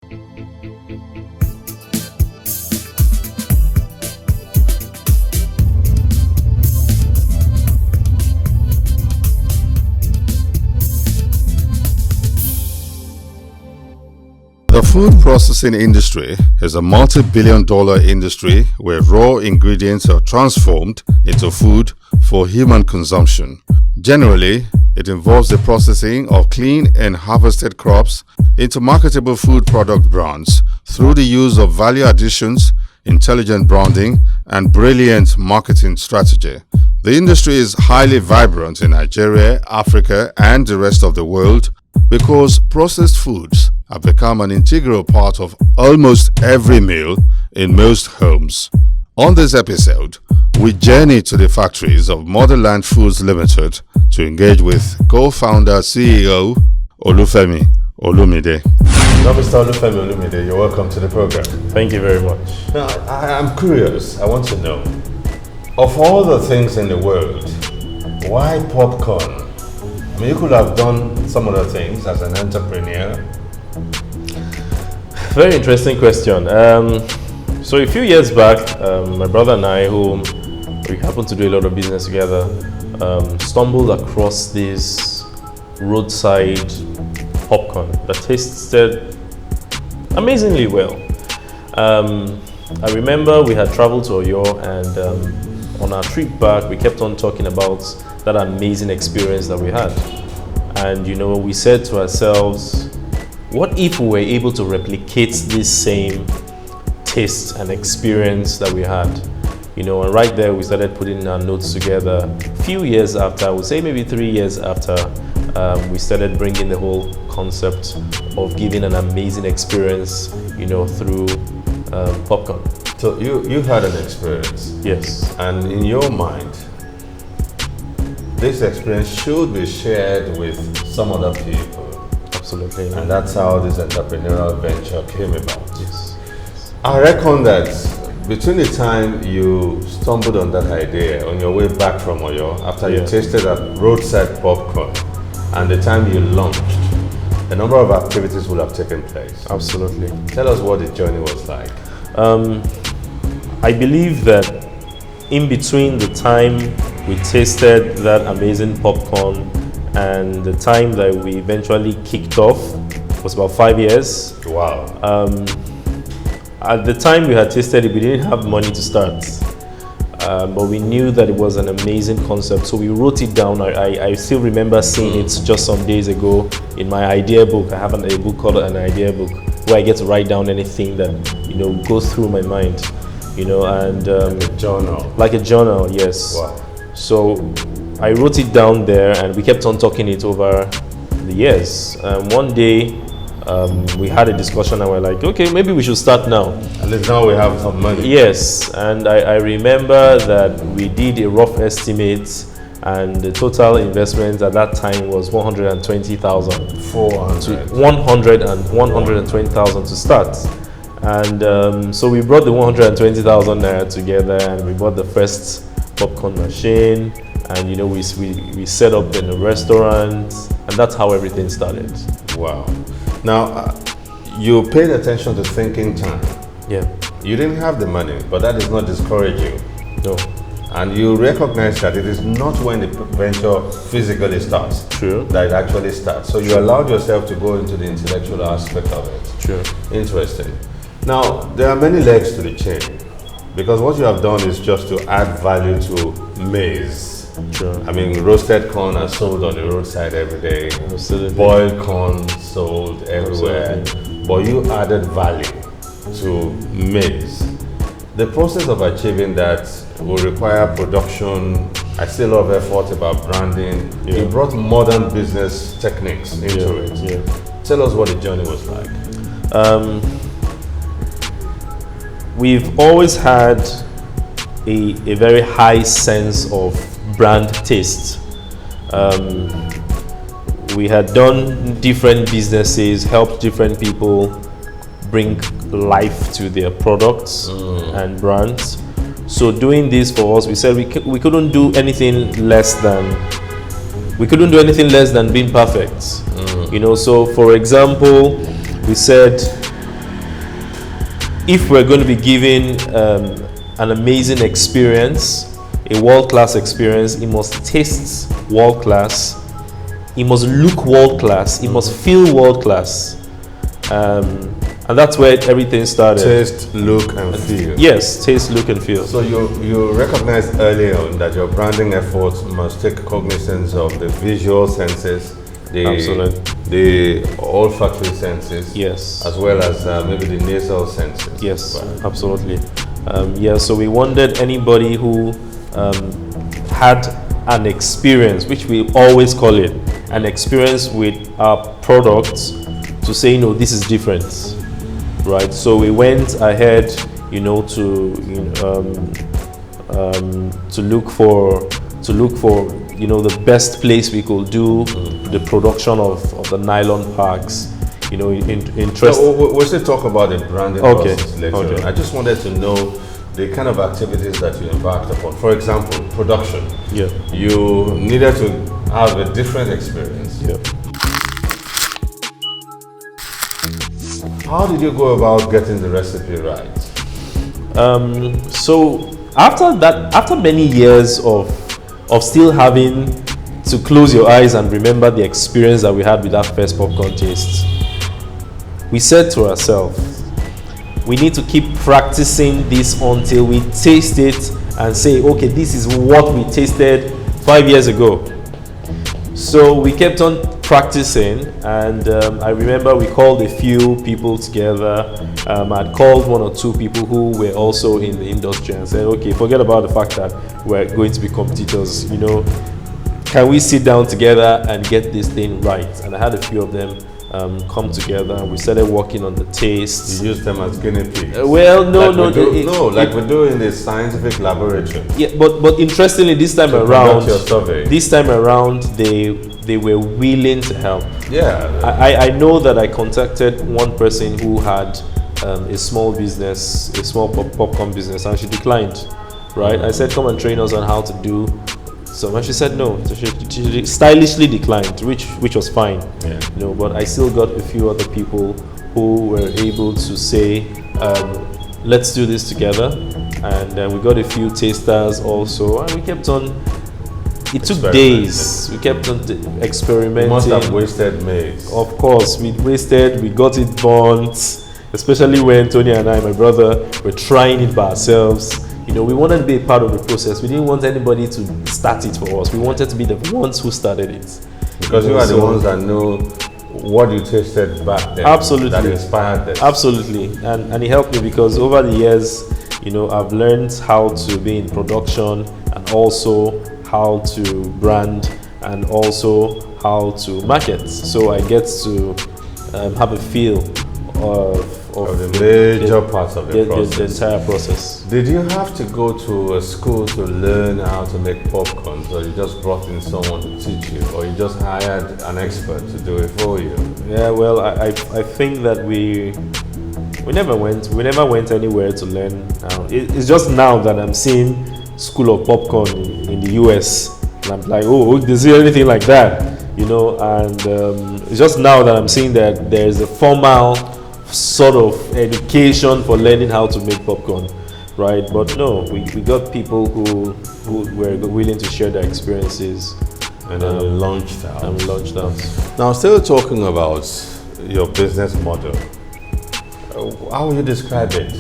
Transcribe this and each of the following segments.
The food processing industry is a multi-billion-dollar industry where raw ingredients are transformed into food for human consumption. Generally, it involves the processing of clean and harvested crops into marketable food product brands through the use of value additions, intelligent branding, and brilliant marketing strategy. The industry is highly vibrant in Nigeria, Africa, and the rest of the world because processed foods have become an integral part of almost every meal in most homes. On this episode, we journey to the factories of Motherland Foods Limited to engage with co-founder CEO Olufemi Olumide. Now, Mr. Olufemi Olumide, you're welcome to the program. Thank you very much. Now, I'm curious. I want to know, of all the things in the world, why popcorn? I mean, you could have done some other things as an entrepreneur. Very interesting question. So a few years back, my brother and I, who we happened to do a lot of business together, stumbled across this roadside popcorn that tasted amazingly well. I remember we had traveled to Oyo, and on our trip back, we kept on talking about that amazing experience that we had. And we said to ourselves, what if we were able to replicate this same taste and experience that we had? And right there we started putting our notes together. A few years after, I would say maybe 3 years after, we started bringing the whole concept of giving an amazing experience, through popcorn. So you had an experience. Yes. And in your mind, this experience should be shared with some other people. Absolutely. And that's how this entrepreneurial venture came about. Yes. I reckon that between the time you stumbled on that idea on your way back from Oyo, after you tasted that roadside popcorn, and the time you launched, a number of activities will have taken place. Absolutely. Tell us what the journey was like. I believe that in between the time we tasted that amazing popcorn and the time that we eventually kicked off was about 5 years. Wow. At the time we had tasted it, we didn't have money to start, but we knew that it was an amazing concept, so we wrote it down. I still remember seeing it just some days ago in my idea book. I have a book called an idea book where I get to write down anything that goes through my mind, and like a journal. Like a journal, yes. Wow. So I wrote it down there, and we kept on talking it over the years. One day, we had a discussion, and we're like, okay, maybe we should start now. At least now we have some money. Yes, and I remember that we did a rough estimate, and the total investment at that time was 120,000. 400. 120,000 to start. And so we brought the 120,000 naira together, and we bought the first popcorn machine, and we set up in a restaurant, and that's how everything started. Wow. Now, you paid attention to thinking time. Yeah. You didn't have the money, but that does not discourage you. No. And you recognize that it is not when the venture physically starts. True. That it actually starts. So you allowed yourself to go into the intellectual aspect of it. True. Interesting. Now, there are many legs to the chain, because what you have done is just to add value to maize. Sure. I mean, roasted corn are sold on the roadside every day. Absolutely. Boiled corn sold everywhere. Absolutely. But you added value to maize. The process of achieving that will require production, I see a lot of effort about branding. Yeah. You brought modern business techniques into it. Yeah. Tell us what the journey was like. We've always had a very high sense of brand taste. We had done different businesses, helped different people bring life to their products and brands. So doing this for us, we said we couldn't do anything less than being perfect. So for example, we said if we're going to be giving an amazing experience, a world-class experience, it must taste world-class, it must look world-class, it must feel world-class. And that's where everything started. Taste, look, and feel. Yes, taste, look, and feel. So you recognized early on that your branding efforts must take cognizance of the visual senses, the olfactory senses, yes, as well as maybe the nasal senses. Yes, right. Absolutely. So we wanted anybody who had an experience, which we always call it, an experience with our products, to say, no, this is different, right? So we went ahead, to look for the best place we could do the production of the nylon packs. Interest. So we'll still talk about the branding process later. Okay. I just wanted to know the kind of activities that you embarked upon. For example, production. Yeah. You needed to have a different experience. Yeah. How did you go about getting the recipe right? So after many years of still having to close your eyes and remember the experience that we had with that first popcorn taste, we said to ourselves, we need to keep practicing this until we taste it and say, okay, this is what we tasted 5 years ago. So we kept on practicing, and I remember we called a few people together. I'd called 1 or 2 people who were also in the industry and said, okay, forget about the fact that we're going to be competitors, can we sit down together and get this thing right? And I had a few of them come together, and we started working on the taste. You use them as guinea pigs? We do in the scientific laboratory. Yeah, but interestingly, this time around, they were willing to help. Yeah. I know that I contacted one person who had a small business, a small popcorn business, and she declined. Right? I said, come and train us on how to do. So and she said no. So she stylishly declined, which was fine. Yeah. But I still got a few other people who were able to say, let's do this together. And we got a few tasters also, and we kept on. It took days. We kept on experimenting. You must have wasted maize. Of course, we wasted. We got it burnt, especially when Tony and I, my brother, were trying it by ourselves. We wanted to be a part of the process. We didn't want anybody to start it for us. We wanted to be the ones who started it. Because you are the ones that know what you tasted back then. Absolutely. That inspired this. Absolutely. And it helped me because over the years, I've learned how to be in production, and also how to brand, and also how to market. So I get to have a feel of the major parts of the process. The entire process. Did you have to go to a school to learn how to make popcorns, or you just brought in someone to teach you, or you just hired an expert to do it for you? Yeah, well, I think that we never went anywhere to learn. It's just now that I'm seeing School of Popcorn in the US, and I'm like, oh, is there anything like that? And it's just now that I'm seeing that there's a formal sort of education for learning how to make popcorn, right? But no, we got people who were willing to share their experiences, and then we launched out. Now, still talking about your business model, how would you describe it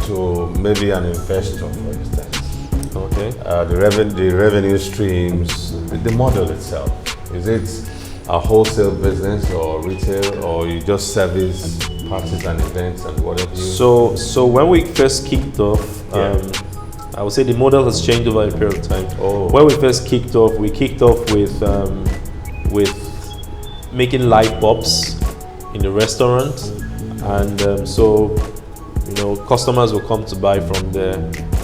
to maybe an investor, for instance? Okay. The revenue streams, the model itself. Is it a wholesale business or retail, or you just service parties and events and whatever? So when we first kicked off, I would say the model has changed over a period of time. Oh. When we first kicked off, we kicked off with making live pops in the restaurant, and so customers will come to buy from there,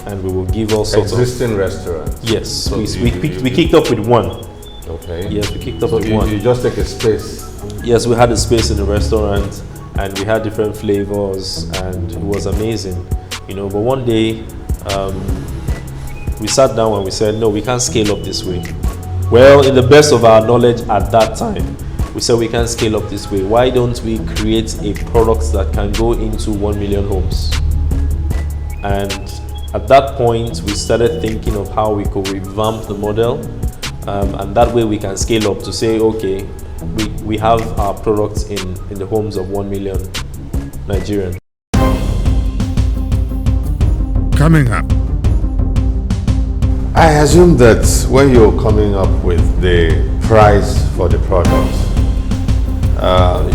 and we will give all sorts existing restaurants. Yes, so we kicked off with one. Okay. Yes, we kicked off with one. You just take a space. Yes, we had a space in the restaurant, and we had different flavors, and it was amazing, But one day, we sat down and we said, no, we can't scale up this way. Well, in the best of our knowledge at that time, we said we can't scale up this way. Why don't we create a product that can go into 1 million homes? And at that point, we started thinking of how we could revamp the model, and that way we can scale up to say, okay, we have our products in the homes of 1 million Nigerians. Coming up. I assume that when you're coming up with the price for the product,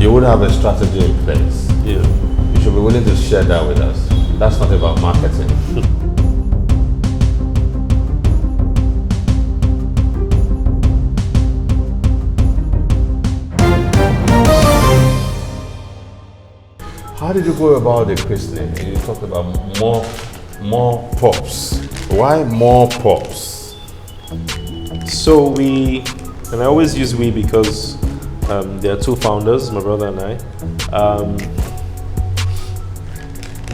you would have a strategy in place. Yeah. You should be willing to share that with us. That's not about marketing. How did you go about the christening? You talked about more pops. Why more pops? So and I always use we because there are two founders, my brother and I.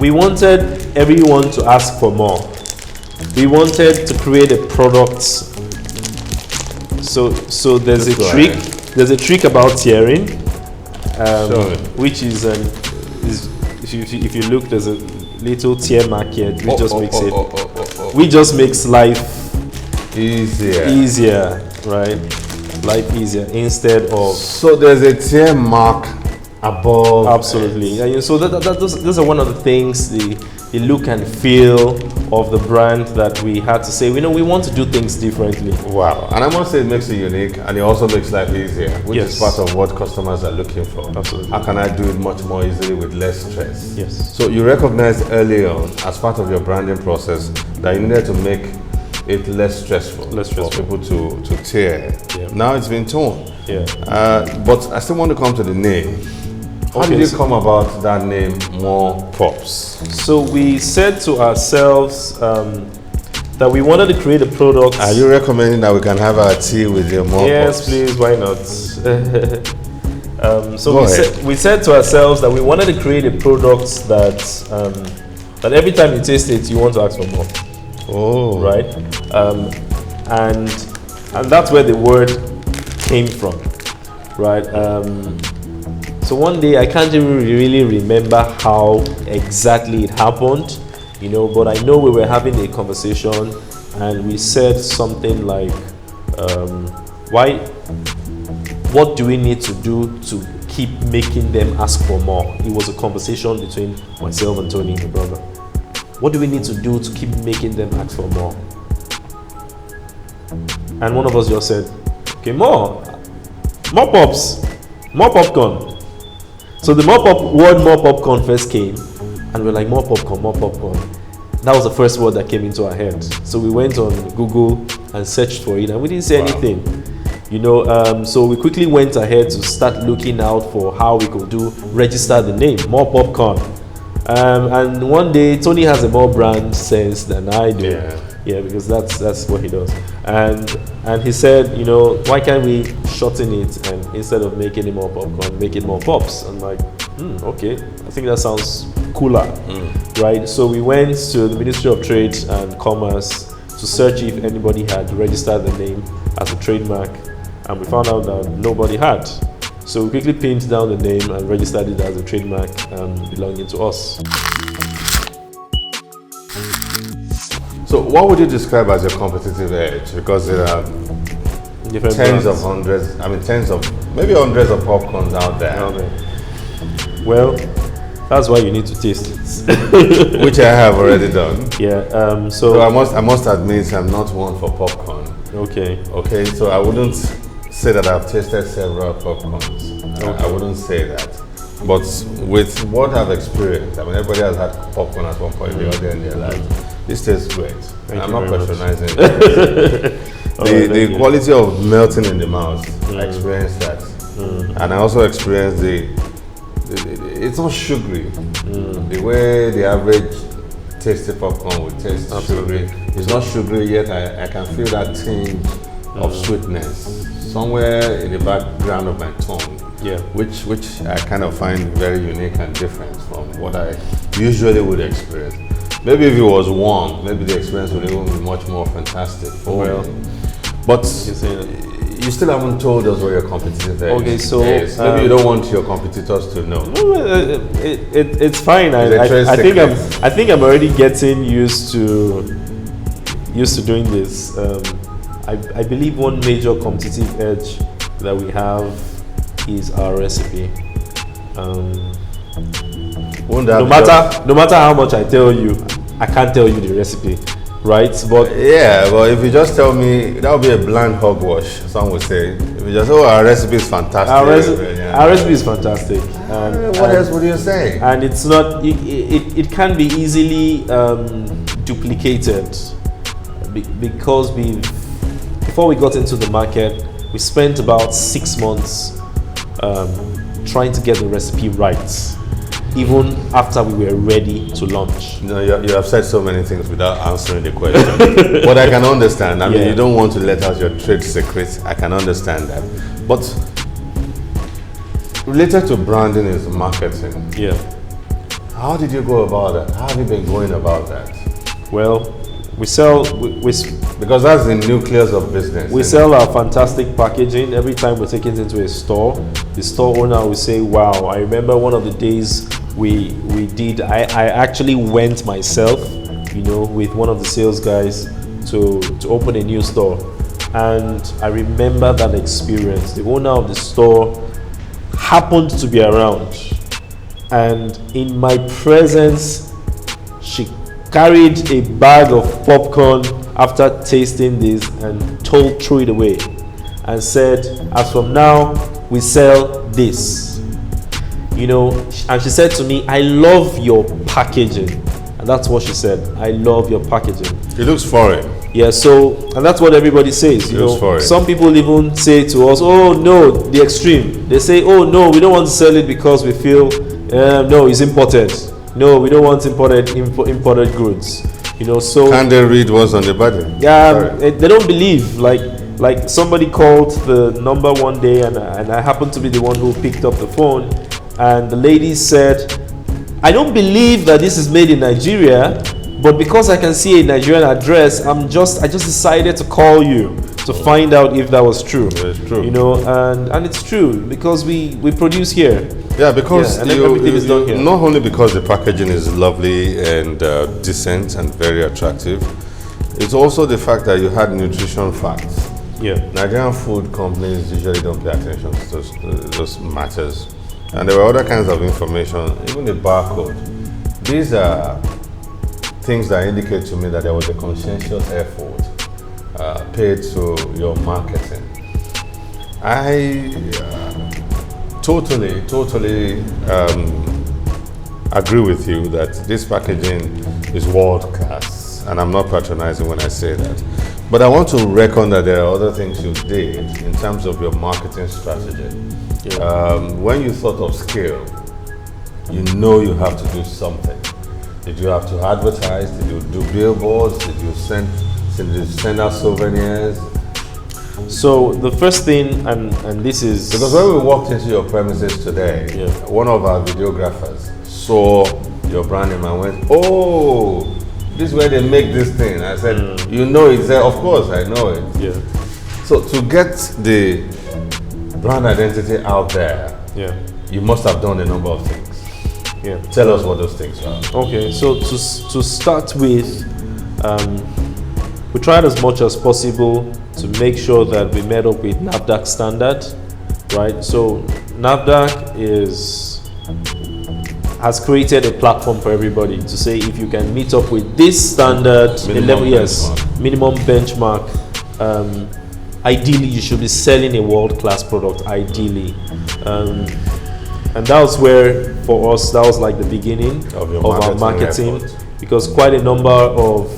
We wanted everyone to ask for more. We wanted to create a product. So there's a trick. There's a trick about tiering, which is if you look, there's a little tier mark here, which we just makes life easier, right? Life easier instead of. So there's a tier mark above. Absolutely. And so those are one of the things, the look and feel of the brand that we had to say, we want to do things differently. Wow. And I must say it makes it unique, and it also makes life easier, which Yes. is part of what customers are looking for. Absolutely. How can I do it much more easily with less stress? Yes. So you recognized early on, as part of your branding process, that you needed to make it less stressful for people to tear. Yeah. Now it's been torn. Yeah. But I still want to come to the name. How did you come about that name, More Pops? So we said to ourselves that we wanted to create a product. Are you recommending that we can have our tea with your More Pops? Yes, please. Why not? So we said to ourselves that we wanted to create a product that every time you taste it, you want to ask for more. Oh. Right? And that's where the word came from. Right? So one day, I can't even really remember how exactly it happened, but I know we were having a conversation and we said something like, what do we need to do to keep making them ask for more? It was a conversation between myself and Tony, my brother. What do we need to do to keep making them ask for more? And one of us just said, okay, more pops, more popcorn. So the word more popcorn first came, and we're like, more popcorn, more popcorn. That was the first word that came into our head. So we went on Google and searched for it, and we didn't see anything. So we quickly went ahead to start looking out for how we could register the name, More Popcorn. And one day, Tony has a more brand sense than I do. Yeah, because that's what he does. And he said, why can't we shorten it and instead of making it more popcorn, make it more pops? I'm like, okay, I think that sounds cooler, right? So we went to the Ministry of Trade and Commerce to search if anybody had registered the name as a trademark, and we found out that nobody had. So we quickly pinned down the name and registered it as a trademark belonging to us. So what would you describe as your competitive edge? Because there are tens of hundreds, maybe hundreds of popcorns out there. Well, that's why you need to taste it. Which I have already done. Yeah. So I must admit I'm not one for popcorn. Okay. Okay. So I wouldn't say that I've tasted several popcorns. I wouldn't say that. But with what I've experienced, everybody has had popcorn at one point or the other in their life. This tastes great. I'm not patronizing it. The quality of melting in the mouth, I experienced that. And I also experienced it's not sugary. The way the average tasty popcorn would taste sugary. It's not sugary yet. I can feel that tinge of sweetness somewhere in the background of my tongue. Yeah. Which I kind of find very unique and different from what I usually would experience. Maybe if it was warm, maybe the experience would even be much more fantastic for me. But you still haven't told us what your competitive edge Okay, so, is. Maybe you don't want your competitors to know. It's fine. I think I'm already getting used to doing this. I believe one major competitive edge that we have is our recipe. No matter how much I tell you, I can't tell you the recipe, right? But yeah, but if you just tell me, that would be a blind hogwash. Some would say, if you just our recipe is fantastic. Our recipe is fantastic. What else would you say? And it's not. It can be easily duplicated because before we got into the market, we spent about 6 months trying to get the recipe right, even after we were ready to launch. You have said so many things without answering the question. But I can understand. I mean, you don't want to let out your trade secrets. I can understand that. But related to branding is marketing. Yeah. How did you go about that? How have you been going about that? Well, we sell because that's the nucleus of business. We sell our fantastic packaging. Every time we take it into a store, the store owner will say, "Wow, I remember one of the days we did. I actually went myself, with one of the sales guys to open a new store, and I remember that experience. The owner of the store happened to be around, and in my presence, she carried a bag of popcorn after tasting this and threw it away and said, as from now we sell this, and she said to me, I love your packaging. And that's what she said, I love your packaging. It looks foreign. Yeah, and that's what everybody says. Some people even say to us, oh no, the extreme. They say, oh no, we don't want to sell it because we feel no, it's imported. No, we don't want imported goods. Can they read what's on the body? Yeah, they don't believe. Like somebody called the number one day, and I happened to be the one who picked up the phone, and the lady said, I don't believe that this is made in Nigeria, but because I can see a Nigerian address, I just decided to call you to find out if that was true. It's true. And it's true because we produce here. Yeah, because everything is done here. Not only because the packaging is lovely and decent and very attractive, it's also the fact that you had nutrition facts. Yeah. Nigerian food companies usually don't pay attention to those matters. And there were other kinds of information, even the barcode. These are things that indicate to me that there was a conscientious effort paid to your marketing. I totally agree with you that this packaging is world class, and I'm not patronizing when I say that. But I want to reckon that there are other things you did in terms of your marketing strategy. Yeah. When you thought of scale, you have to do something. Did you have to advertise? Did you do billboards? Did you send out souvenirs? So the first thing, and this is... Because when we walked into your premises today, one of our videographers saw your brand name and went, oh, this is where they make this thing. I said, you know it's there? Of course, I know it. Yeah. So to get the brand identity out there, you must have done a number of things. Yeah. Tell us what those things are. Okay, so to start with, we tried as much as possible to make sure that we met up with NAFDAC standard, right? So NAFDAC has created a platform for everybody to say if you can meet up with this standard, minimum benchmark. Ideally, you should be selling a world-class product. Ideally, and that was where, for us, that was like the beginning of our marketing, because quite a number of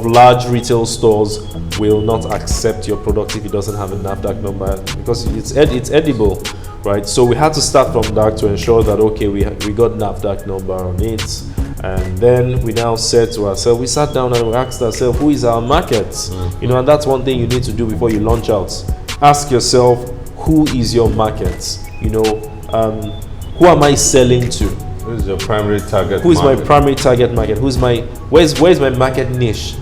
large retail stores will not accept your product if it doesn't have a NAFDAC number, because it's edible, right? So we had to start from that to ensure that, okay, we got NAFDAC number on it. And then we now said to ourselves, we sat down and we asked ourselves, who is our market? And that's one thing you need to do before you launch out. Ask yourself, who is your market? Who am I selling to? Who is your primary target market? Who is my primary target market? Where's my market niche?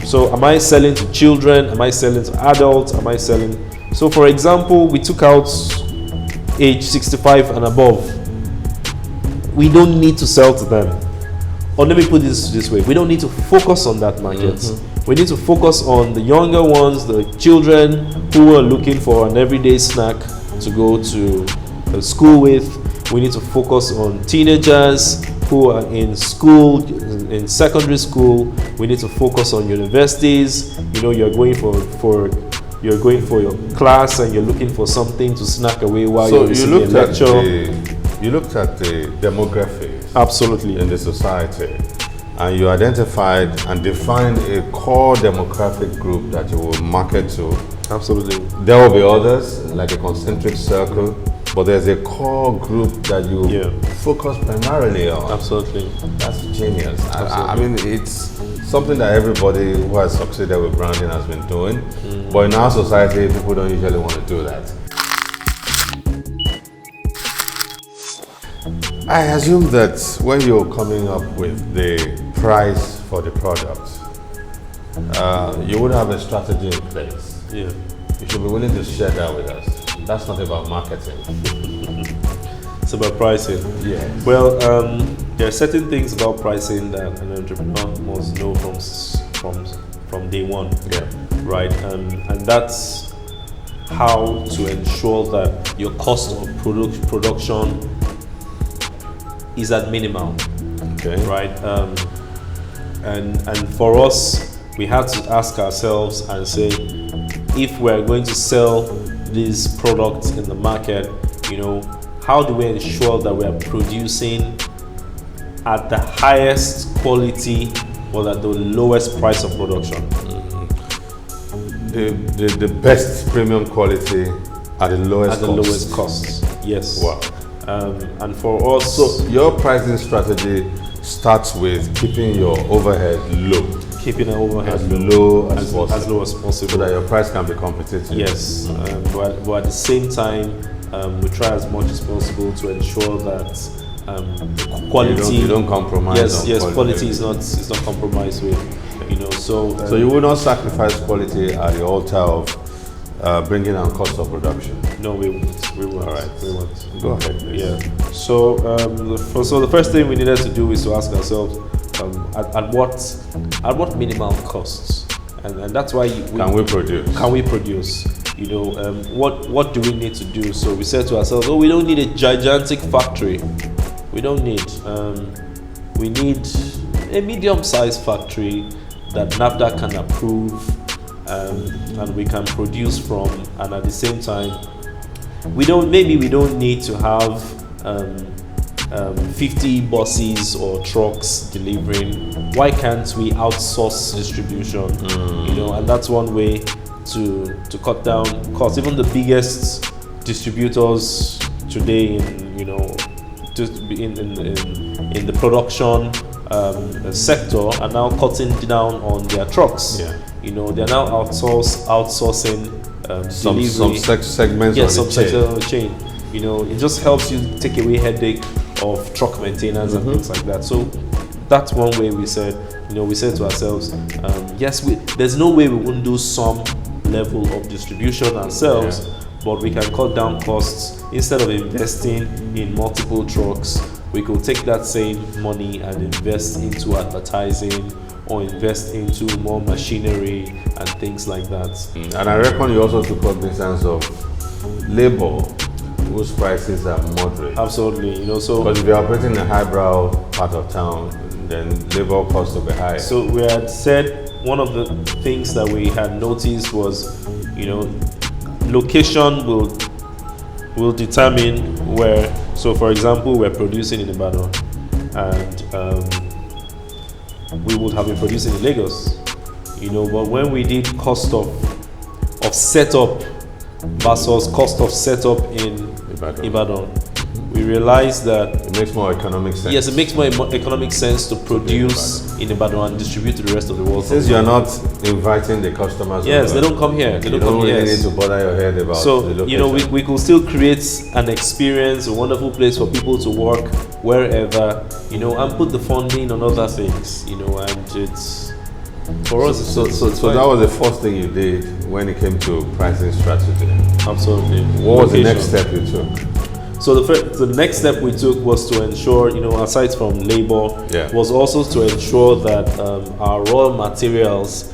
So am I selling to children? Am I selling to adults? Am I selling? So for example, we took out age 65 and above. We don't need to sell to them. Or let me put this way, we don't need to focus on that market. We need to focus on the younger ones, the children who are looking for an everyday snack to go to school with. We need to focus on teenagers who are in school, in secondary school. We need to focus on universities. You know, you're going for your class and you're looking for something to snack away while you're listening to a lecture. You looked at the demographics Absolutely. in the society, and you identified and defined a core demographic group that you will market to. Absolutely. There will be others, like a concentric circle, but there's a core group that you focus primarily on. Absolutely. That's genius. I mean, it's something that everybody who has succeeded with branding has been doing, but in our society, people don't usually want to do that. I assume that when you're coming up with the price for the product, you would have a strategy in place. Yeah. You should be willing to share that with us. That's not about marketing. It's about pricing. Yes. Well, there are certain things about pricing that an entrepreneur must know from day one. Yeah. Right. And that's how to ensure that your cost of production is at minimal. Okay. Right. And for us, we had to ask ourselves and say, if we're going to sell these products in the market, you know, how do we ensure that we are producing at the highest quality or at the lowest price of production? The best premium quality at the lowest cost. Yes. Wow. And for us, so your pricing strategy starts with keeping your overhead low. Keeping an overhead as low as possible, so that your price can be competitive. Yes, but at the same time, we try as much as possible to ensure that the quality. You don't compromise. Yes, quality is not compromised with. You know, so you will not sacrifice quality at the altar of bringing down cost of production. No, we won't. All right, we won't. Go ahead, please. Yeah. So the first thing we needed to do is to ask ourselves, at what minimal costs, and that's why can we produce? Can we produce? You know, what do we need to do? So we said to ourselves, we don't need a gigantic factory. We don't need. We need a medium-sized factory that NAFDAC can approve, and we can produce from. And at the same time, we don't need to have 50 buses or trucks delivering. Why can't we outsource distribution? You know, and that's one way to cut down costs. Even the biggest distributors today in the production sector are now cutting down on their trucks. Yeah. You know, they're now outsourcing some segments of the chain. You know, it just helps you take away headache of truck maintenance and things like that. So that's one way we said to ourselves, yes, there's no way we wouldn't do some level of distribution ourselves, but we can cut down costs. Instead of investing in multiple trucks, we could take that same money and invest into advertising or invest into more machinery and things like that. And I reckon you also took cognizance of labor, whose prices are moderate. Absolutely, you know, so because if you're operating in a highbrow part of town, then labor costs will be high. So we had said one of the things that we had noticed was, you know, location will determine where. So for example, we're producing in Ibadan, and we would have been producing in Lagos, you know, but when we did cost of setup versus cost of setup in Ibadan, we realized that it makes more economic sense. Yes, it makes more economic sense to produce in Ibadan and distribute to the rest of the world. Since you're not inviting the customers. Yes, they don't come here. They don't come here. You don't really need to bother your head about the location. You know, we could still create an experience, a wonderful place for people to work wherever, you know, and put the funding on other things, you know, and For us, So that was the first thing you did when it came to pricing strategy. absolutely. What was the next Location. step you took? So the next step we took was to ensure, aside from labor, Yeah. was also to ensure that our raw materials,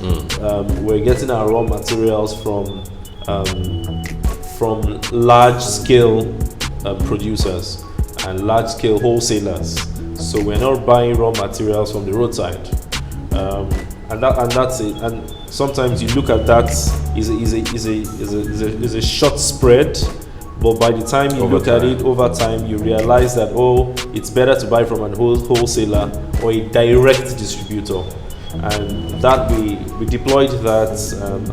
we're getting our raw materials from large scale producers and large scale wholesalers. So we're not buying raw materials from the roadside, and that's it. And sometimes you look at that is a short spread. But by the time you look at it over time, you realize that, it's better to buy from an wholesaler or a direct distributor. And that we deployed that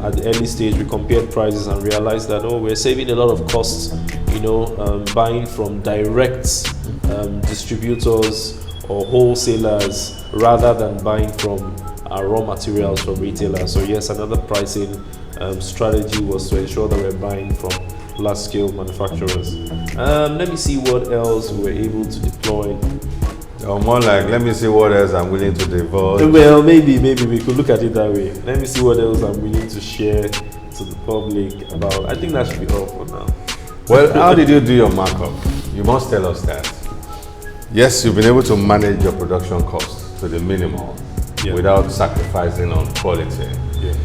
at the early stage. We compared prices and realized that, we're saving a lot of costs, buying from direct distributors or wholesalers rather than buying from our raw materials from retailers. So yes, another pricing strategy was to ensure that we're buying from large scale manufacturers. Let me see what else we were able to deploy. Or more like, let me see what else I'm willing to divulge. Well, maybe we could look at it that way. Let me see what else I'm willing to share to the public about. I think that should be all for now. Well, how did you do your markup? You must tell us that. Yes, you've been able to manage your production costs to the minimum without sacrificing on quality. Yeah.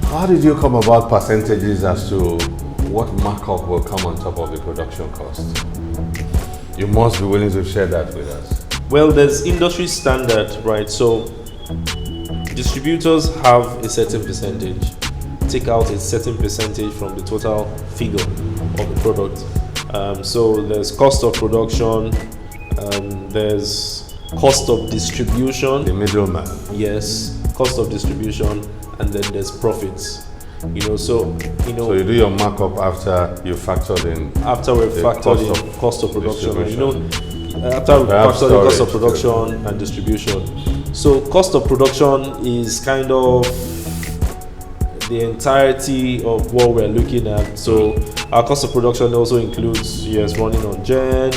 How did you come about percentages as to what markup will come on top of the production cost? You must be willing to share that with us. Well, there's industry standard, right? So distributors have a certain percentage, take out a certain percentage from the total figure of the product. So there's cost of production, there's cost of distribution. The middleman. Yes, cost of distribution, and then there's profits. So you do your markup after you factored in. After we've factored in cost of production, after we've Perhaps factored in cost of storage, production and distribution. So cost of production is kind of the entirety of what we're looking at. So our cost of production also includes running on gen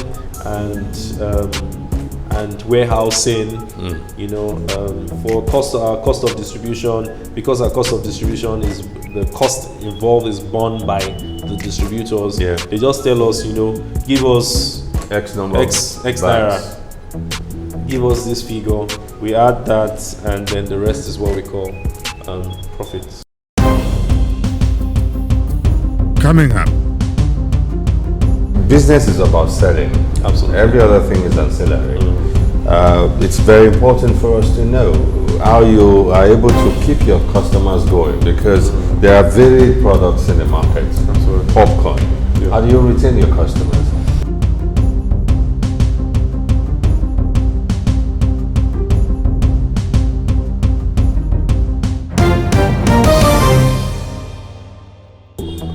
and warehousing. For our cost of distribution, because our cost of distribution is the cost involved is borne by the distributors. Yeah. They just tell us, give us X number. X naira. Give us this figure. We add that, and then the rest is what we call profits. Coming up. Business is about selling. Absolutely. Every other thing is ancillary. It's very important for us to know how you are able to keep your customers going, because there are varied products in the market. Absolutely. Popcorn. Yeah. How do you retain your customers?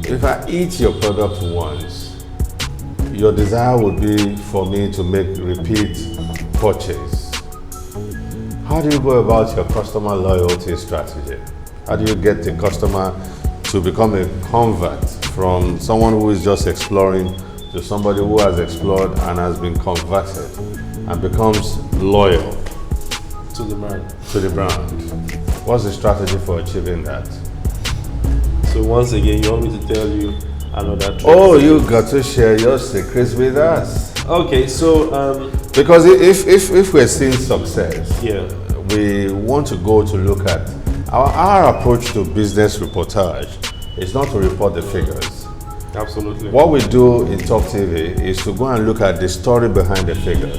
If I eat your product once, your desire would be for me to make repeat purchase. How do you go about your customer loyalty strategy? How do you get the customer to become a convert from someone who is just exploring to somebody who has explored and has been converted and becomes loyal To the brand. to the brand? What's the strategy for achieving that? So once again, you want me to tell you another trick? Oh, you got to share your secrets with us. Okay, so Because if we're seeing success, yeah. we want to go to look at our approach to business reportage is not to report the figures. Absolutely. What we do in Talk TV is to go and look at the story behind the figures.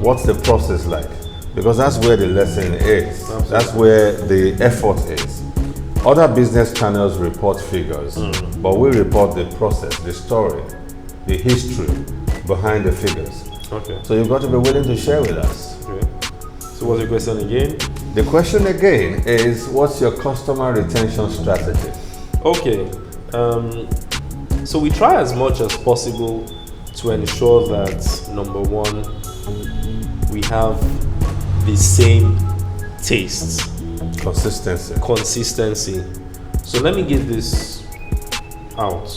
What's the process like? Because that's where the lesson is. Absolutely. That's where the effort is. Other business channels report figures, but we report the process, the story, the history behind the figures. Okay. So you've got to be willing to share with us. Okay. So what's the question again? The question again is, what's your customer retention strategy? Okay. So we try as much as possible to ensure that, number one, we have the same tastes. Consistency. So let me get this out.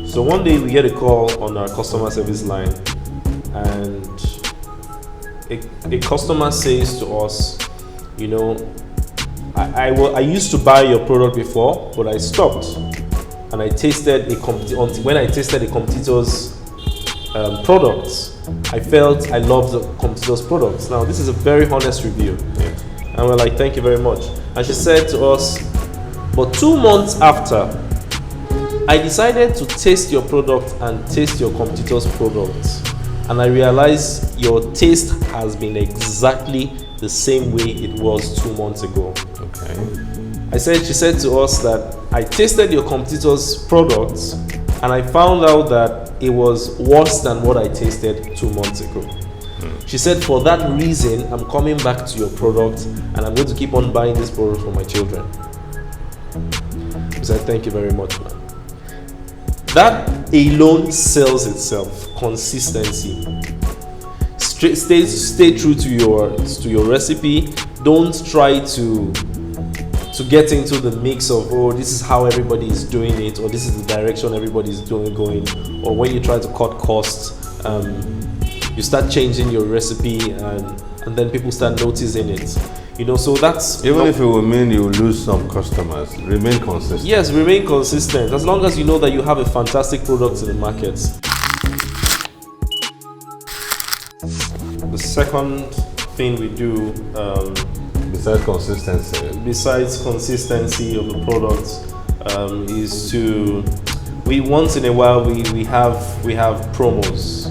So one day we get a call on our customer service line, and a customer says to us, I used to buy your product before, but I stopped, and I tasted when I tasted a competitor's products, I felt I loved the competitor's products. Now this is a very honest review, and we're like, thank you very much. And she said to us, but 2 months after, I decided to taste your product and taste your competitor's products, and I realized your taste has been exactly the same way it was 2 months ago. Okay. She said to us that I tasted your competitor's products and I found out that it was worse than what I tasted 2 months ago. She said, for that reason, I'm coming back to your product and I'm going to keep on buying this product for my children. I said, thank you very much, man. That alone sells itself. Consistency. Stay true to your recipe. Don't try to get into the mix of, oh, this is how everybody is doing it, or this is the direction everybody is going, or when you try to cut costs, you start changing your recipe, and then people start noticing it. So that's even if it will mean you lose some customers, remain consistent. Yes, remain consistent. As long as you know that you have a fantastic product in the market. The second thing we do, besides consistency of the product, is we once in a while we have promos,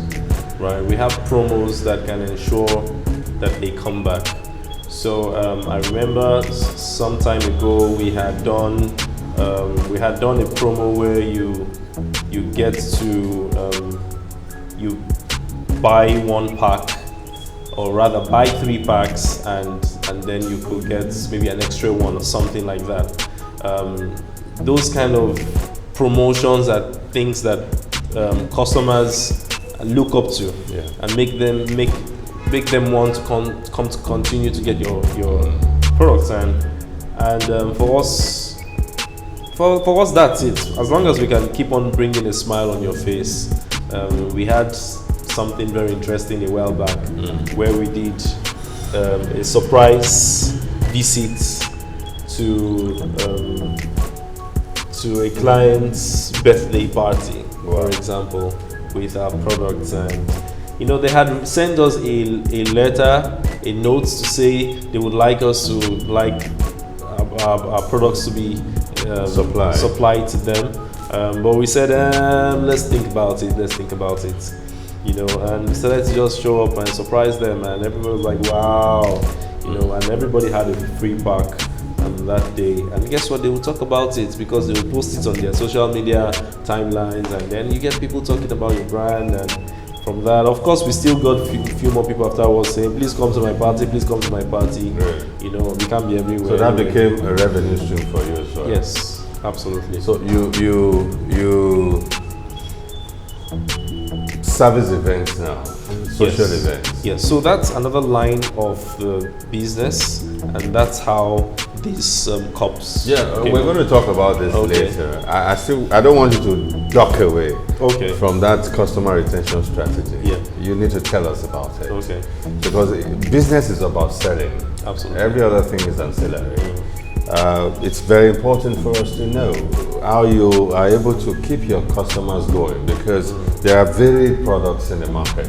right? We have promos that can ensure that they come back. So I remember some time ago we had done a promo where you get to you buy 1 pack, or rather buy 3 packs, and then you could get maybe an extra one or something like that. Those kind of promotions are things that customers look up to, and make them want to continue to get your products. And for us that's it. As long as we can keep on bringing a smile on your face. We had something very interesting a while back, where we did a surprise visit to a client's birthday party, for example, with our products. And they had sent us a letter, a note to say they would like us to our products to be supplied to them. But we said, let's think about it. And we started to just show up and surprise them, and everybody was like, wow, and everybody had a free pack that day. And guess what? They will talk about it because they will post it on their social media timelines, and then you get people talking about your brand. And from that, of course, we still got a few more people afterwards saying, please come to my party, please come to my party. Right. We can't be everywhere. So that became a revenue stream for you as well. Yes, absolutely. So you service events now, social events. Yes, so that's another line of the business, and that's how these cups. Yeah, we're going to talk about this later. I don't want you to duck away from that customer retention strategy. Yeah, you need to tell us about it. Okay. Because business is about selling. Absolutely. Every other thing is ancillary. It's very important for us to know how you are able to keep your customers going, because there are varied products in the market.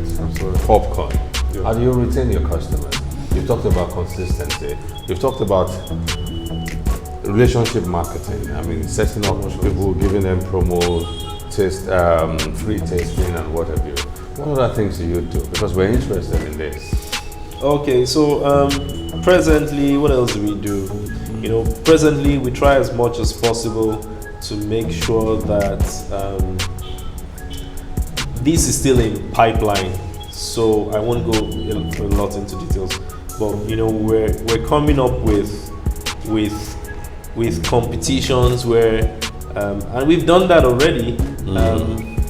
Popcorn. Yeah. How do you retain your customers? You've talked about consistency. You've talked about relationship marketing. I mean, setting up people, giving them promos, free tasting, and what have you. What other things do you do? Because we're interested in this. Okay, so presently, what else do we do? Presently we try as much as possible to make sure that this is still in pipeline. So I won't go a lot into details, but we're coming up with competitions where, and we've done that already.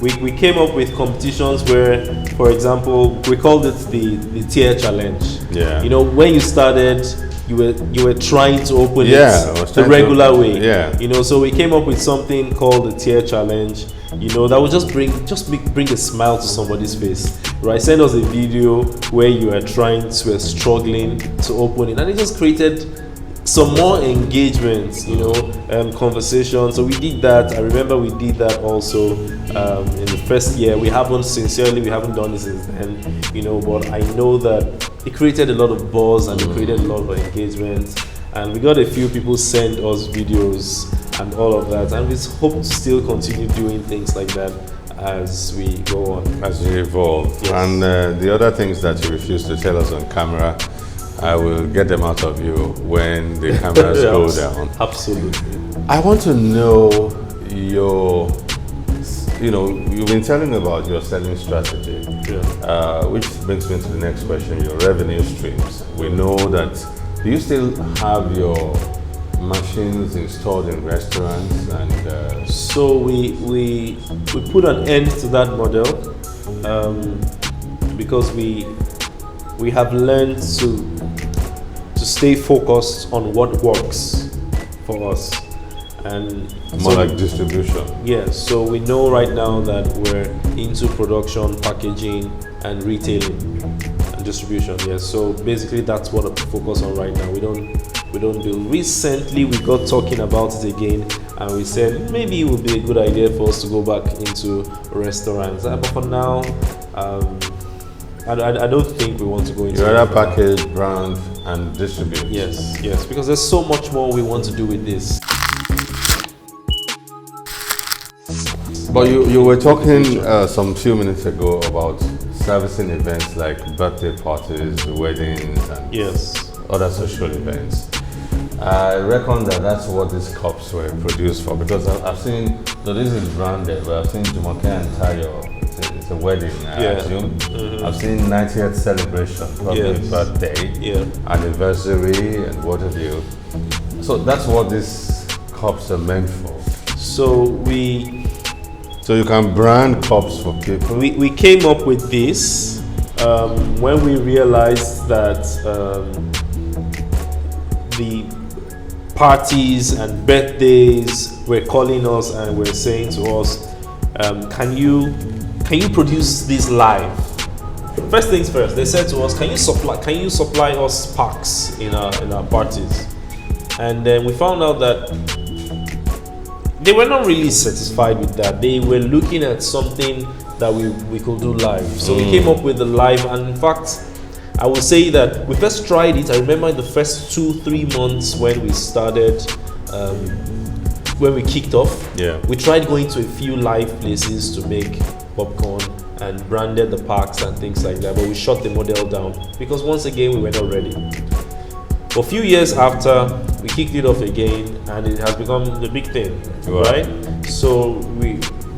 We came up with competitions where, for example, we called it the tier challenge. Yeah. When you started, you were trying to open it the regular way. Yeah. So we came up with something called the tier challenge. That would just bring a smile to somebody's face. Right? Send us a video where you were struggling to open it, and it just created some more engagement, conversation. So we did that. I remember we did that also in the first year. We haven't done this since then, but I know that it created a lot of buzz and it created a lot of engagement. And we got a few people send us videos and all of that. And we hope to still continue doing things like that as we go on. As you evolve. Yes. And the other things that you refuse to tell us on camera, I will get them out of you when the cameras go down. Absolutely. I want to know you've been telling about your selling strategy, which brings me to the next question, your revenue streams. We know that, do you still have your machines installed in restaurants? And so we put an end to that model because we have learned to stay focused on what works for us, and more like distribution. Yes, so we know right now that we're into production, packaging, and retailing and distribution. Yes, so basically that's what I focus on right now. We don't build. Recently we got talking about it again, and we said maybe it would be a good idea for us to go back into restaurants. But for now, I don't think we want to go into. You rather package, brand, and distribute. Yes, because there's so much more we want to do with this. But you were talking some few minutes ago about servicing events like birthday parties, weddings, and other social events. I reckon that's what these cups were produced for, because I've seen, so this is branded, but I've seen Jumoke and Tayo. It's a wedding, I assume. Mm-hmm. I've seen 90th celebration, probably birthday, anniversary, and what have you. So that's what these cups are meant for. So you can brand cups for people. We came up with this when we realized that the parties and birthdays were calling us and were saying to us, can you produce this live? First things first, they said to us, can you supply us packs in our parties? And then we found out that they were not really satisfied with that. They were looking at something that we could do live. So we came up with the live, and in fact, I would say that we first tried it. I remember in the first 2-3 months when we started, when we kicked off, we tried going to a few live places to make popcorn and branded the packs and things like that, but we shut the model down because once again we were not ready. A few years after, we kicked it off again, and it has become the big thing, right? So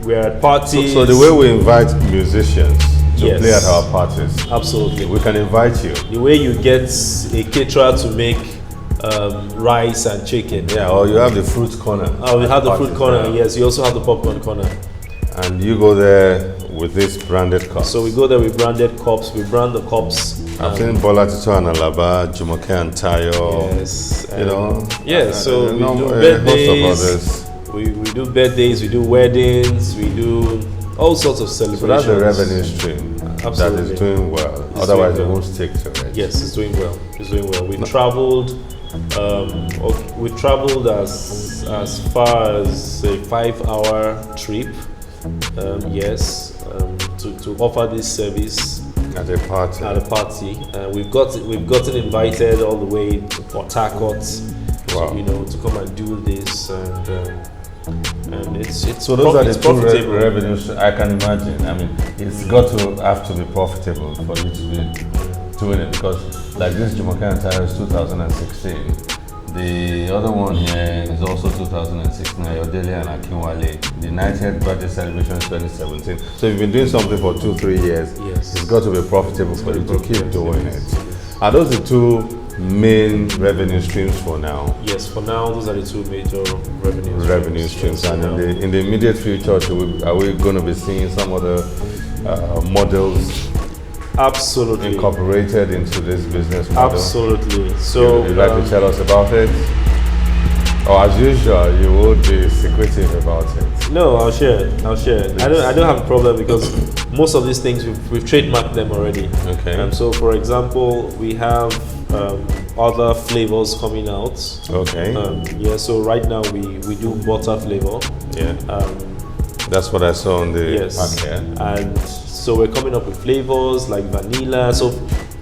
we're at parties. So the way we invite musicians to play at our parties, absolutely, we can invite you. The way you get a caterer to make rice and chicken. Yeah, or you have the fruit corner. Oh, we have the fruit corner. Yes, you also have the popcorn corner. And you go there with this branded cups. So we go there with branded cups. We brand the cups. I've seen Bola Tito and Alaba, Jumoke and Tayo. Yes, so we do birthdays. We do birthdays. We do weddings. We do all sorts of celebrations. So that's a revenue stream that is doing well. Otherwise, it won't stick to it. Yes, it's doing well. It's doing well. We traveled. We traveled as far as a 5-hour trip. To offer this service at a party. We've gotten invited all the way to Port Harcourt, to come and do this, and it's so those are the two profitable. Revenues. I can imagine. I mean, it's got to have to be profitable for you to be doing it, because like this Jumoke and Tayo is 2016. The other one here is also 2016, Ayodele and Akinwale. The 90th birthday celebration is 2017. So you've been doing something for 2-3 years. Yes. It's got to be profitable for you to keep doing it. Are those the two main revenue streams for now? Yes, for now, those are the two major revenue streams. And in the immediate future, are we going to be seeing some other models absolutely incorporated into this business model? Absolutely. So you'd like to tell us about it? Or as usual, you would be secretive about it? No, I'll share it. I don't have a problem, because most of these things we've trademarked them already. Okay. So for example, we have other flavors coming out. Okay. Yeah, so right now we do butter flavor. Yeah. That's what I saw on the Yes. pack here. And so we're coming up with flavors like vanilla. So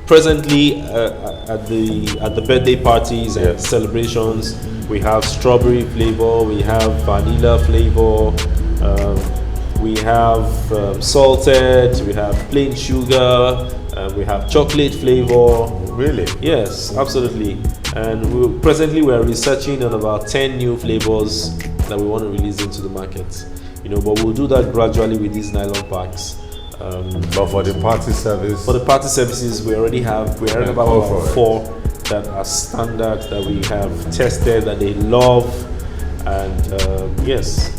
presently at the birthday parties and celebrations, we have strawberry flavor, we have vanilla flavor, we have salted, we have plain sugar, we have chocolate flavor. Really? Yes, absolutely. And presently we are researching on about 10 new flavors that we want to release into the market. But we'll do that gradually with these nylon packs. But for the party service? For the party services, we already have about 4 that are standard, that we have tested, that they love. And yes.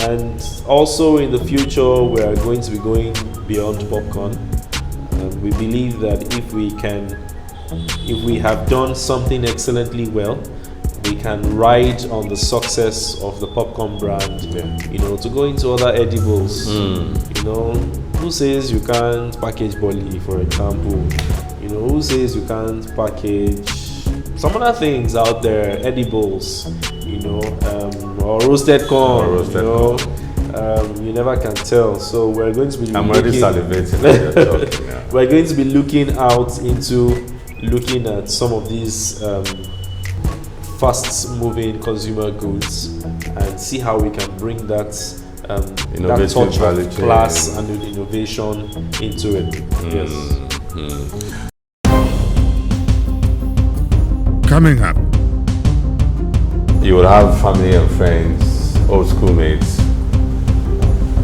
And also in the future, we are going to be going beyond popcorn. We believe that if we have done something excellently well, we can ride on the success of the popcorn brand, to go into other edibles. Who says you can't package Bolly, for example? Who says you can't package some other things out there, edibles, or roasted corn, you never can tell. So we're going to be I'm already salivating. We're going to be looking at some of these fast-moving consumer goods and see how we can bring that touch of class and innovation into it. Yes. Coming up, you will have family and friends, old schoolmates,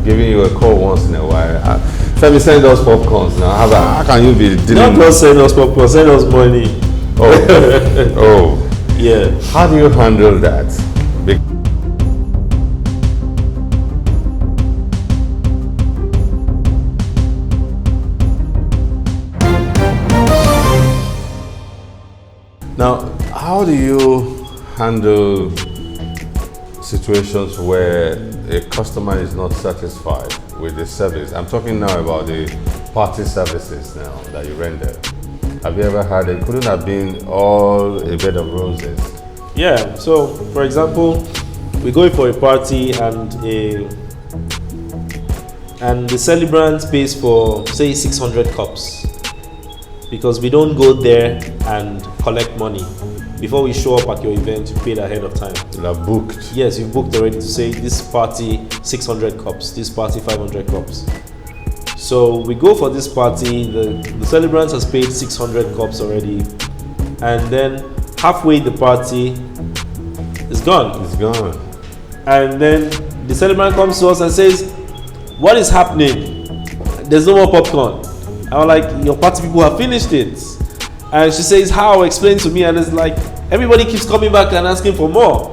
giving you a call once in a while. Let me send us popcorns now. How can you be dealing? Not send us popcorn, send us money. Oh. Yeah. How do you handle that? Now, how do you handle situations where a customer is not satisfied with the service? I'm talking now about the party services now that you render. Have you ever had it? Couldn't have been all a bed of roses. Yeah, so for example, we go for a party and the celebrant pays for, say, 600 cups, because we don't go there and collect money. Before we show up at your event, you paid ahead of time. You have booked. Yes, you've booked already to say this party 600 cups, this party 500 cups. So we go for this party, the celebrant has paid 600 cups already, and then halfway the party is gone. It's gone. And then the celebrant comes to us and says, what is happening? There's no more popcorn. I'm like, your party people have finished it. And she says, how? Explain to me. And it's like, everybody keeps coming back and asking for more.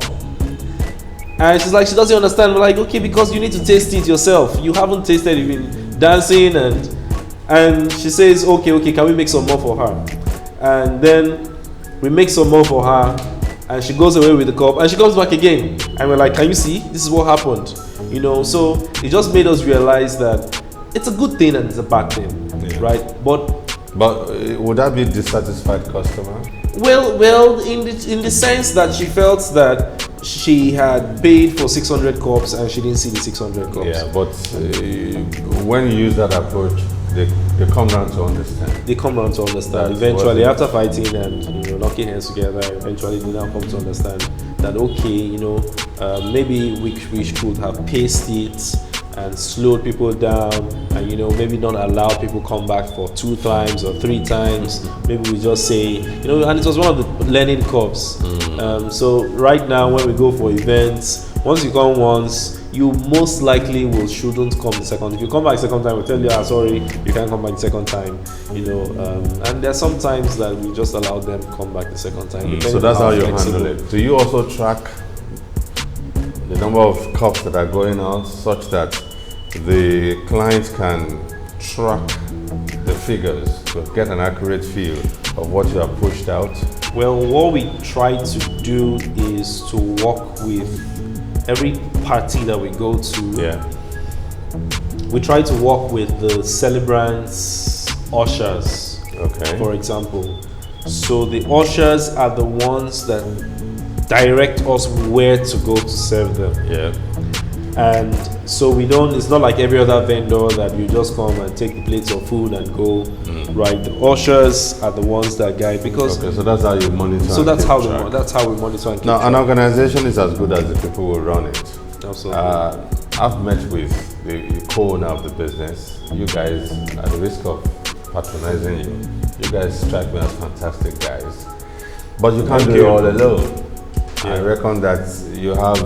And she's like, she doesn't understand. We're like, okay, because you need to taste it yourself. You haven't tasted it. You've been dancing and she says, okay, can we make some more for her? And then we make some more for her, and she goes away with the cup, and she comes back again, and we're like, can you see? This is what happened. So it just made us realize that it's a good thing and it's a bad thing, right? But would that be dissatisfied customer? Well, in the sense that she felt that she had paid for 600 cups and she didn't see the 600 cups. Yeah, but when you use that approach, they come around to understand. They come around to understand. Eventually, after fighting and knocking hands together, eventually they now come to understand that maybe we should have paced it and slowed people down, and maybe not allow people come back for 2 times or 3 times. Maybe we just say, and it was one of the learning curves. So right now when we go for events, once you come once, you most likely shouldn't come the second. If you come back the second time, we'll tell you, sorry, you can't come back the second time. And there are some times that we just allow them come back the second time. So that's how you handle it. Do you also track the number of cups that are going out such that the clients can track the figures to get an accurate feel of what you have pushed out? Well, what we try to do is to work with every party that we go to. Yeah. We try to work with the celebrants' ushers, okay, for example. So the ushers are the ones that direct us where to go to serve them. Yeah. And so we don't, it's not like every other vendor that you just come and take the plates of food and go, right? The ushers are the ones that guide, because Okay, so that's how you monitor. so that's how track. that's how we monitor and keep Now, an track. organization is as good as the people who run it. Absolutely. I've met with the co-owner of the business. You guys, at the risk of patronizing you, you guys strike me as fantastic guys. But you can't Thank do you. it all alone. Yeah. I reckon that you have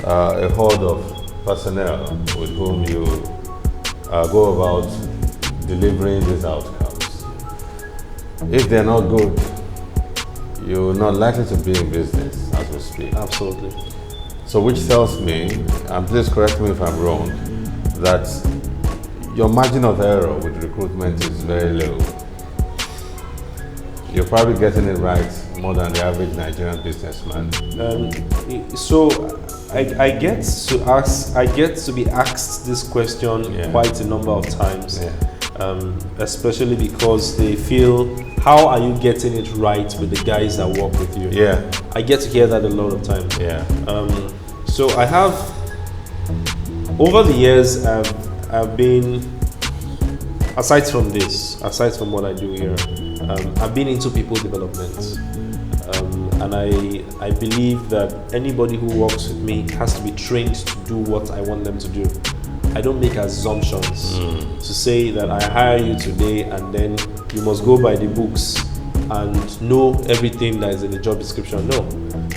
a horde of personnel with whom you go about delivering these outcomes. If they're not good, you're not likely to be in business as we speak. Absolutely. So which tells me, and please correct me if I'm wrong, that your margin of error with recruitment is very low. You're probably getting it right more than the average Nigerian businessman. So I get to be asked this question quite a number of times, especially because they feel, how are you getting it right with the guys that work with you? Yeah. I get to hear that a lot of times. Yeah. So I have, over the years, I've been, aside from what I do here, I've been into people development. And I believe that anybody who works with me has to be trained to do what I want them to do. I don't make assumptions to say that I hire you today and then you must go by the books and know everything that is in the job description. No.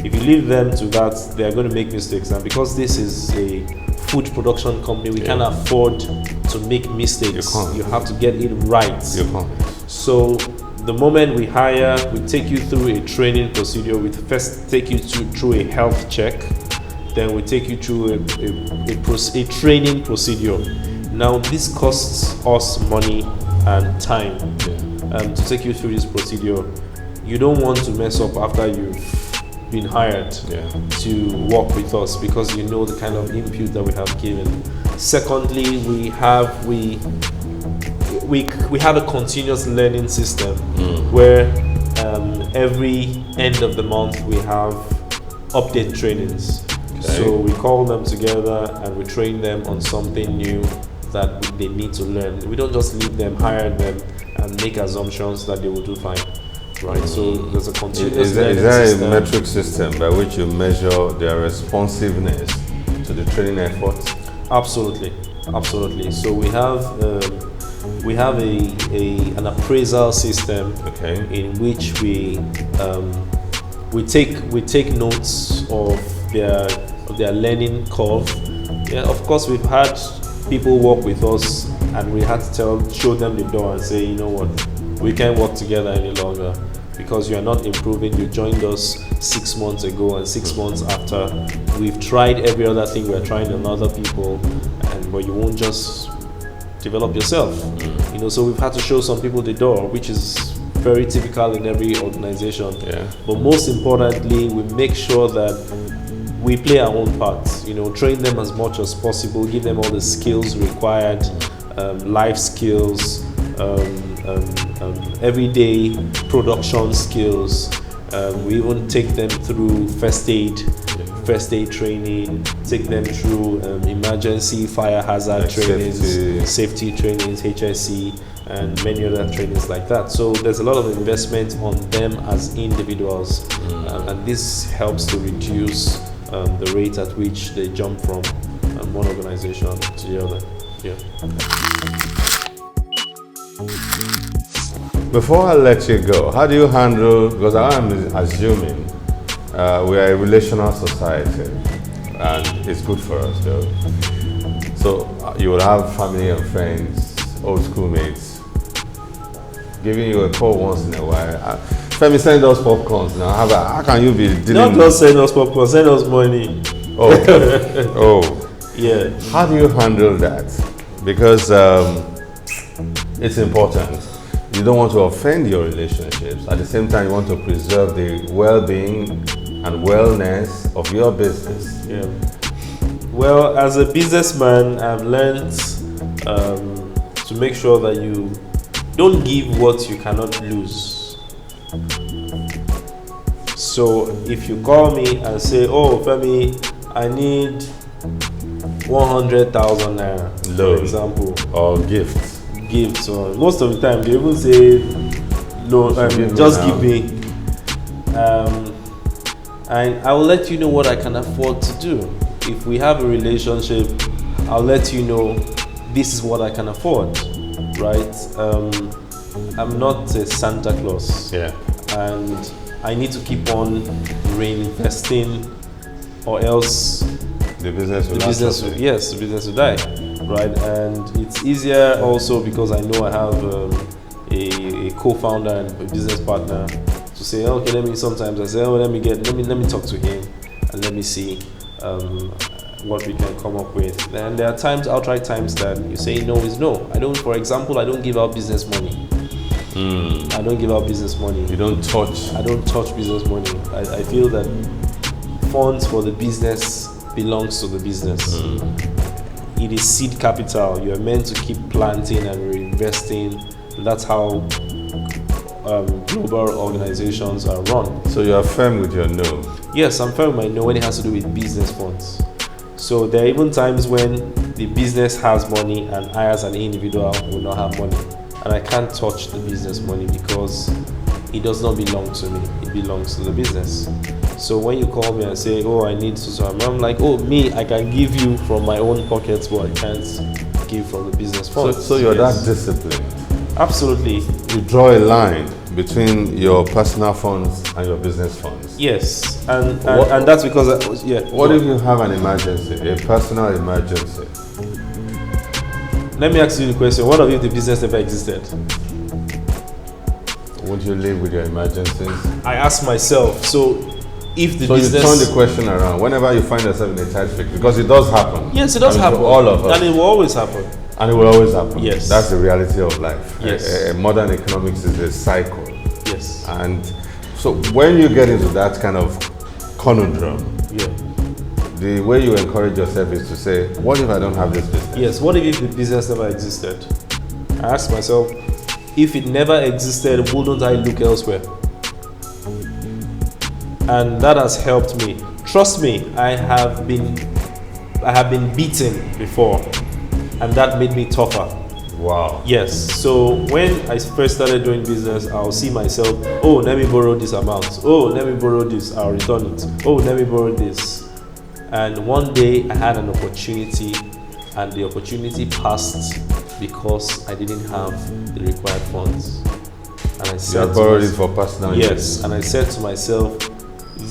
If you leave them to that, they are going to make mistakes. And because this is a food production company, we can't afford to make mistakes. You have to get it right. So the moment we hire, we take you through a training procedure. We first take you through a health check. Then we take you through a training procedure. Now this costs us money and time to take you through this procedure. You don't want to mess up after you've been hired to work with us, because you know the kind of input that we have given. Secondly, we have a continuous learning system where every end of the month we have update trainings. So we call them together and we train them on something new that they need to learn. We don't just leave them, hire them, and make assumptions that they will do fine. Right, so there's a continuous learning system. Is there a metric system by which you measure their responsiveness to the training efforts? Absolutely. So we have an appraisal system in which we take notes of their learning curve. Yeah, of course, we've had people work with us and we had to show them the door and say, you know what, we can't work together any longer because you are not improving. You joined us 6 months ago, and 6 months after, we've tried every other thing we're trying on other people, but you won't just develop yourself. You know, so we've had to show some people the door, which is very typical in every organization. But most importantly, we make sure that we play our own part. You know, train them as much as possible, give them all the skills required, life skills, everyday production skills. We even take them through first aid training, take them through emergency fire hazard trainings, safety trainings, HSC, and many other trainings like that. So there's a lot of investment on them as individuals, and this helps to reduce the rate at which they jump from one organization to the other. Before I let you go, how do you handle, because I am assuming we are a relational society and it's good for us though. So you will have family and friends, old schoolmates, giving you a call once in a while. Femi, send us popcorns now. How can you be dealing Not just send us popcorn, send us money. Yeah. How do you handle that? Because it's important. You don't want to offend your relationships. At the same time, you want to preserve the well-being and wellness of your business. Yeah. Well, as a businessman, I've learned to make sure that you don't give what you cannot lose. So if you call me and say, "Oh, Femi, I need 100,000 naira," Loan. for example, Or gifts. gifts, or most of the time they even say, "No, just give me." And I will let you know what I can afford to do. If we have a relationship, I'll let you know this is what I can afford, right? I'm not a Santa Claus, Yeah. and I need to keep on reinvesting, or else The business will the not business suffer. yes, the business will die, right? And it's easier also because I know I have a co-founder and a business partner to say, okay, let me talk to him and let me see what we can come up with. And there are times, outright times, that you say no is no. I don't give out business money. I don't give out business money. You don't touch. I don't touch business money. I feel that funds for the business belongs to the business. It is seed capital. You are meant to keep planting and reinvesting. That's how global organizations are run. So you are firm with your no. Yes, I'm firm with my no when it has to do with business funds. So there are even times when the business has money and I as an individual will not have money. And I can't touch the business money because it does not belong to me. It belongs to the business. So when you call me and say, "Oh, I need so," I'm like, "Oh, me, I can give you from my own pockets, but I can't give from the business fund." So you're that disciplined. Absolutely. You draw a line between your personal funds and your business funds. Yes, and that's because What if you have an emergency, a personal emergency? Let me ask you the question: what if the business never existed? Would you live with your emergencies? I ask myself. So, if the So business, you turn the question around whenever you find yourself in a tight fix, because it does happen. yes, it does To happen, all of us, and it will always happen. and it will always happen. Yes. That's the reality of life. Yes. Modern economics is a cycle. Yes. And so when you get into that kind of conundrum, Yeah. the way you encourage yourself is to say, what if I don't have this business? Yes. What if the business never existed? I ask myself, if it never existed, wouldn't I look elsewhere? And that has helped me. Trust me, I have been beaten before, and that made me tougher. Wow. Yes. So when I first started doing business, I'll see myself, "Oh, let me borrow this amount. Oh, let me borrow this. I'll return it. Oh, let me borrow this." And one day I had an opportunity, and the opportunity passed because I didn't have the required funds. And I You said, have borrowed it for personal yes, use. and I said to myself,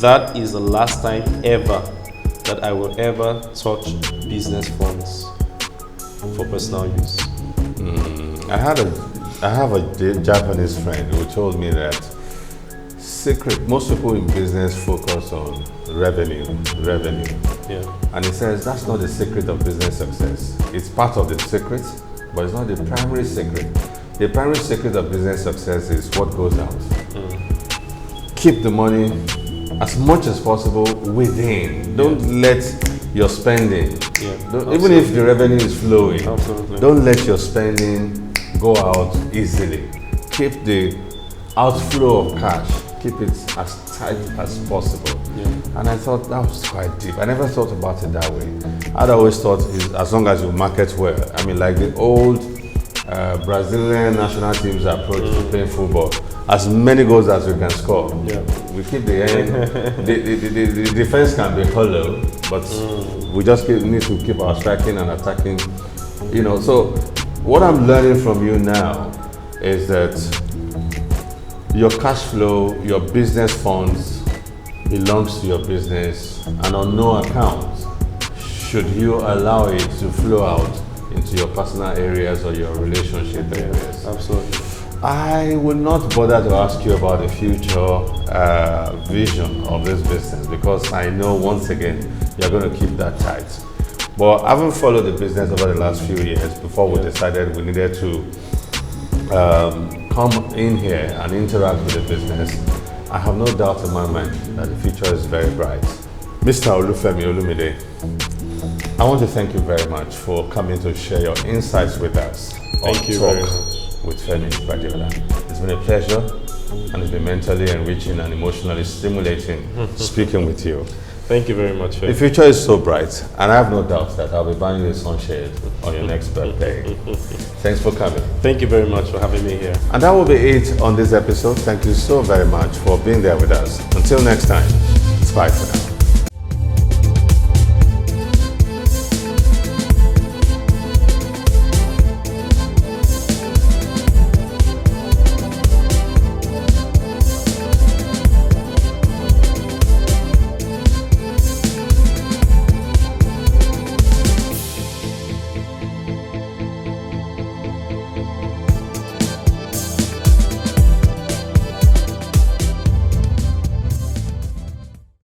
that is the last time ever that I will ever touch business funds for personal use. I have a Japanese friend who told me that most people in business focus on revenue. Yeah. And he says that's not the secret of business success. It's part of the secret, but it's not the primary secret. The primary secret of business success is what goes out. Keep the money as much as possible within. Don't let your spending, even if the revenue is flowing, don't let your spending go out easily. Keep the outflow of cash, keep it as tight as possible. And I thought that was quite deep. I never thought about it that way. I'd always thought as long as you market well. I mean, like the old Brazilian national teams approach to playing football. As many goals as we can score. We keep the end. the defense can be hollow, but we just need to keep our striking and attacking. So what I'm learning from you now is that your cash flow, your business funds belongs to your business, and on no account should you allow it to flow out into your personal areas or your relationship areas. Absolutely. I will not bother to ask you about the future vision of this business, because I know once again you're going to keep that tight. But having followed the business over the last few years, before we decided we needed to come in here and interact with the business, I have no doubt in my mind that the future is very bright. Mr. Olufemi Olumide, I want to thank you very much for coming to share your insights with us. Thank you very much. With Femi Badiola. It's been a pleasure. and it's been mentally enriching and emotionally stimulating speaking with you. Thank you very much. The future is so bright, and I have no doubt that I'll be buying you a sunshade on your next birthday. Thanks for coming. Thank you very much for having me here. And that will be it on this episode. Thank you so very much for being there with us. Until next time, it's bye for now.